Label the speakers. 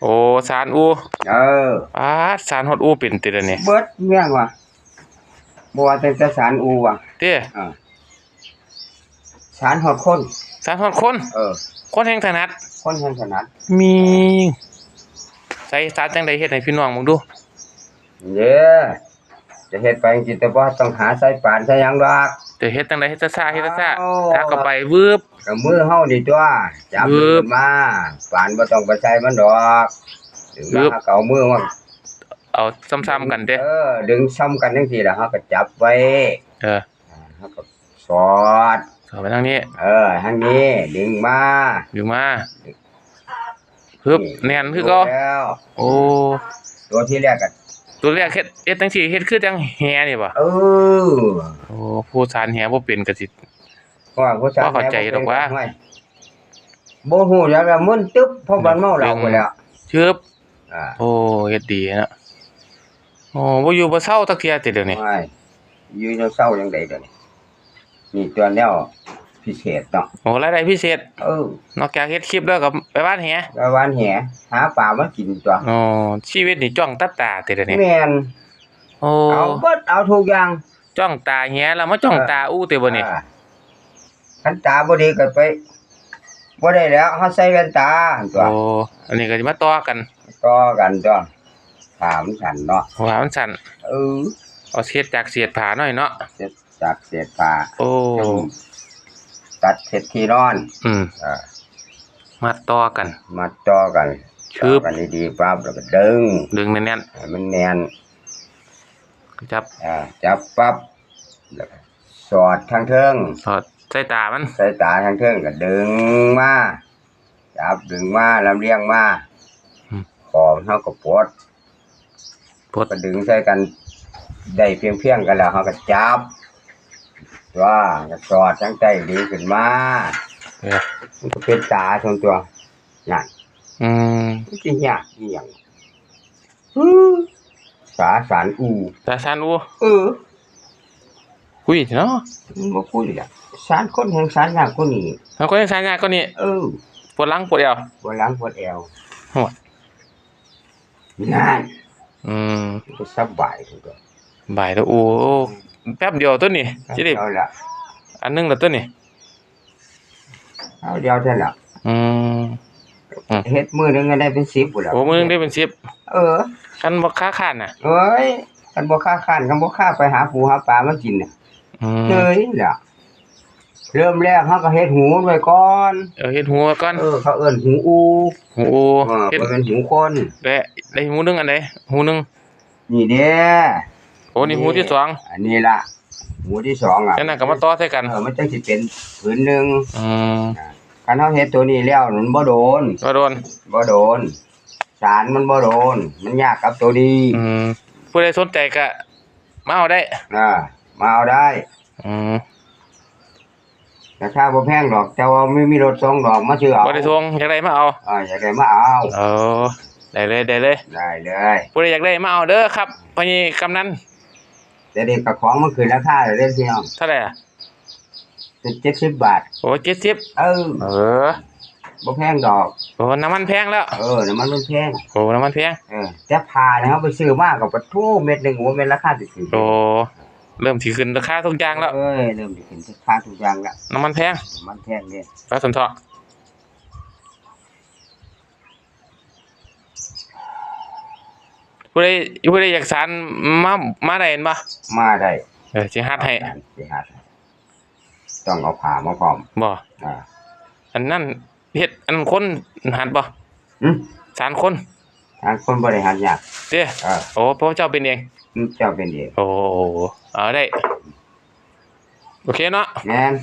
Speaker 1: โอ้สารอู
Speaker 2: เออ
Speaker 1: ปาดสารฮอดอูเป็นติเดยวนี้
Speaker 2: เบิดเมี่ยงว่ะบ่ว่าแต่สารอูว่ะ
Speaker 1: เด้
Speaker 2: เออสารฮอดคน
Speaker 1: สารฮอดคน
Speaker 2: เออ
Speaker 1: คนแห่งถนัด
Speaker 2: คนแห่งถนัด
Speaker 1: มีใส่สารจังไดเฮ็ดให้พี่น้องมึงดู
Speaker 2: เด้อจะเฮ็ดไปจังซี่แต่บ่ต้องหาสายป่านใส่หยังดอก
Speaker 1: จะเฮ็ดจังไดเฮ็ดซ่าๆเฮ็ดซ่า
Speaker 2: อ้าว
Speaker 1: ๆถ้าเข้าไปวืบ
Speaker 2: ก็มือเฮานี่ตัวจับ
Speaker 1: วื
Speaker 2: มัน
Speaker 1: บ
Speaker 2: ขึ้นมาป่านบ่ต้องไปใส่มันดอกดึง
Speaker 1: วื
Speaker 2: มา
Speaker 1: บ
Speaker 2: เฮาก็เอามือมา
Speaker 1: เอาซ้ำๆกันเด้
Speaker 2: ดึงซ้ำกันจังซี่ล่ะเฮาก็จับไว้
Speaker 1: เออ
Speaker 2: เฮาก็สอด
Speaker 1: เอาไปทางนี้
Speaker 2: ทางนี้ดึงมา
Speaker 1: ดึงมาฮึบแน่นคือเก่า
Speaker 2: แล้ว
Speaker 1: โอ้
Speaker 2: ตัวที่แรกก็
Speaker 1: ตัวแรกเฮ็ดจังซี่เฮ็ดคือจังแหนี่บ่
Speaker 2: เออ
Speaker 1: โอ้ผู้สานแหบ่เป็นก็สิ
Speaker 2: ว่าผู้ชาย
Speaker 1: บ่เข้าใจดอกว่า
Speaker 2: บ่ฮู้จักแล้วมึนตึ๊บเพราะมันเมาเหล้าไปแล้ว
Speaker 1: ชึบ
Speaker 2: อ่า
Speaker 1: โอ้เฮ็ดดีนะโอ้บ่อยู่บ่เซาจักเที่ยติเดี๋ยวนี้
Speaker 2: ไม่อยู่จังเศร้าจังได๋เดี๋ยวนี้นี่ตัวแนวพิเศษเนาะ
Speaker 1: โอ้รายได้พิเศษ
Speaker 2: เออน
Speaker 1: อกจากเฮ็ดคลิปแล้วก็ไปว่านแห
Speaker 2: กะวานแหหาปลามากินตัว
Speaker 1: อ๋อชีวิตนี่จ้องตัดตาติเดี๋ยวนี้
Speaker 2: แม่น
Speaker 1: โอ้
Speaker 2: เอาเบิดเอาทุกอย่าง
Speaker 1: จ้องตาแหแล้วมาจ้องตาอู้ติบ่นี่
Speaker 2: คันตาบ่ดีก็ไปบ่ได้แล้วเฮาใส่แว่นตาตัว
Speaker 1: โอ้อันนี้ก็สิมาต่อกัน
Speaker 2: ต่อกันตัวถามฉันเนาะ
Speaker 1: ว่ามันสั่น
Speaker 2: เออ
Speaker 1: เอาเศษจากเศษผ้าหน่อยเนาะ
Speaker 2: เสร็จจากเศษปลา
Speaker 1: โอ้
Speaker 2: ตัดเสร็จที่นอน
Speaker 1: อืม
Speaker 2: อ่า
Speaker 1: มาต่อกัน
Speaker 2: มาต่อกัน
Speaker 1: ชึบ
Speaker 2: ต่อกันดีๆปั๊บแล้วก็ดึง
Speaker 1: ดึงแน่น
Speaker 2: ให้มันแน่น
Speaker 1: ๆจับ
Speaker 2: จับปั๊บแล้วก็สอดทางเทิง
Speaker 1: สอดใส่ตามัน
Speaker 2: สายตาทางเทิงก็ดึงมาจับดึงมาลำเลียงมาขอบเฮาก็ปลด
Speaker 1: ปลด
Speaker 2: ก็ดึงใส่กันได้เพียงๆกันแล้วเฮาก็จับตัวก็สอดทางใต้ดีขึ้นมา
Speaker 1: เออ
Speaker 2: มันก็เป็นตาทรงตัวนั่น
Speaker 1: อืม
Speaker 2: มันสิยากอีหยังสาสารอู
Speaker 1: ตาซันอู
Speaker 2: เออ
Speaker 1: คุยเนาะ
Speaker 2: มันบ่คุยอ่ะสารคนแห่งสารยากกว่านี้
Speaker 1: เอาคนที่สายงานก็นี่
Speaker 2: เออ
Speaker 1: ปวดหลังปวดเอว
Speaker 2: ปวดหลังปวดแอว
Speaker 1: โหด
Speaker 2: นั่น
Speaker 1: อืม
Speaker 2: มันก็สบายทุกตัว
Speaker 1: บ่ายแล้วโอ้แป๊บเดียวตัวนี้สิได้
Speaker 2: เอาละ
Speaker 1: อันนึงแล้วตัวนี้
Speaker 2: เอาเดียวเท่านั้นล่ะ
Speaker 1: อืม
Speaker 2: เฮ็ดมื้อหนึงก็ได้เป็น10พุ่นล่ะ
Speaker 1: โอ้มื้อนึงได้เป็น
Speaker 2: เออ
Speaker 1: 10คันบ่ค้าค้านน่ะ
Speaker 2: เอ้ยคันบ่ค้าคันคันบ่ค้าไปหาปูหาปลามากินน่ะ
Speaker 1: อืม
Speaker 2: เฮ้ยล่ะเริ่มแรกเฮาก็เฮ็ดหูไว้ก่อน
Speaker 1: เฮ็ดหัวก่อน
Speaker 2: เขาเอิ้นหูอู
Speaker 1: หู
Speaker 2: เฮ็
Speaker 1: เฮ็
Speaker 2: ด
Speaker 1: ด
Speaker 2: เป็นหูคน
Speaker 1: ได้หูนึงอันใดหูนึง
Speaker 2: นี่เด้
Speaker 1: โอ้นี่หูที่สอง
Speaker 2: อันนี้ล่ะหูที่สองอ่ะ
Speaker 1: แล้วนั่นก็มาต่อใส่กัน
Speaker 2: มันจังสิเป็นผืนหนึง
Speaker 1: อืม
Speaker 2: คันเฮาเฮ็ดตัวนี้แล้วมันบ่โดน
Speaker 1: ก็โดน
Speaker 2: บ่โดนสารมันบ่โดน มันยากกับตัวนี้
Speaker 1: อืมผู้ใดสนใจก็มาเอาได้
Speaker 2: มาเอาได้
Speaker 1: อืม
Speaker 2: ราคาบ่แพงดอกแต่ว่าไม่มีรถส่งดอกมาซื้อเอา
Speaker 1: บ่ได้ทวงอยากได้มาเอา
Speaker 2: อยากได้มาเอา
Speaker 1: เออได้เลย
Speaker 2: ได้เลย
Speaker 1: ผู้ใดอยากได้มาเอาเด้อครับพ่อใหญ่กำนัน
Speaker 2: แต่เด็กกับของมันขึ้นราคาแล้วเด้อพี่น้อง
Speaker 1: เท่าไหร่อะ
Speaker 2: เป็น70 บาท
Speaker 1: โอ้70
Speaker 2: เออบ่แพงดอก
Speaker 1: โอ้น้ำมันแพงแล้ว
Speaker 2: น้ำมันมันแพง
Speaker 1: โอ้น้ำมันแพง
Speaker 2: แต่ผ้านะครับไปซื้อมาก็ปะทูเม็ดหนึงโอ้แม่นราคาสิขึ้น
Speaker 1: โอ้เริ่มสิขึ้นราคาทุกอย่างแล้ว
Speaker 2: เริ่มสิขึ้นราคาทุกอย่างแล้ว
Speaker 1: น้ำมันแพง
Speaker 2: น้ำมันแพงเด้
Speaker 1: ปลาสนเถาะผู้ใดอยากสานมาได้เห็นบ่
Speaker 2: มาได้
Speaker 1: สิฮัดให้
Speaker 2: สิหาต้องเอาผ้ามาพร้อม
Speaker 1: บ่
Speaker 2: อ่า
Speaker 1: อันนั้นเฮ็ดอันคนหัดบ่
Speaker 2: หึ
Speaker 1: สานคน
Speaker 2: ทางคนบริหารยาก
Speaker 1: เด้โอ้พระเจ้าเป็นเอง
Speaker 2: เจ้าเป็นเอง
Speaker 1: โอ้เอาได้โอเคเนาะ
Speaker 2: แม่น